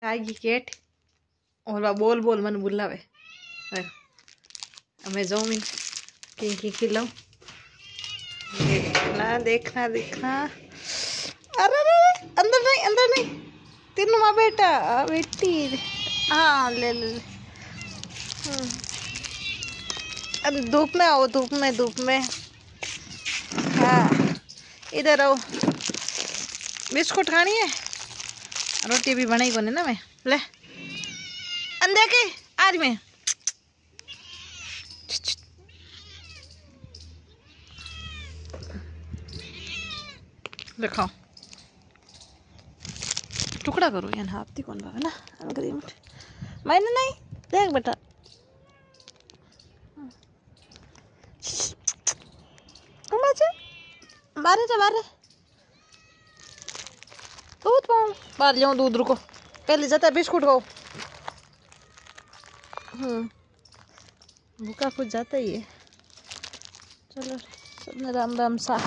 आएगी केट और वह बोल बोल मन बुलावे। मैं जाऊँ मैं की खिलाऊं। देखना देखना देखना। अरे अंदर नहीं अंदर नहीं। तीनों माँ बेटा बेटी। हाँ ले ले ले। अरे धूप में आओ धूप में। हाँ इधर आओ। बिस्कुट खानी है। रोटी भी बनाई को ना मैं ले अंदर के आज में दिखाओ टुकड़ा करो यार हाथी कौन भावे ना मैंने नहीं देख बेटा बारे जा बारे दूध पाऊँ बाहर जाऊँ दूध रुको पहले जाता है बिस्कुट खाओ। भूखा कुछ जाता ही है। चलो सबने राम राम सा।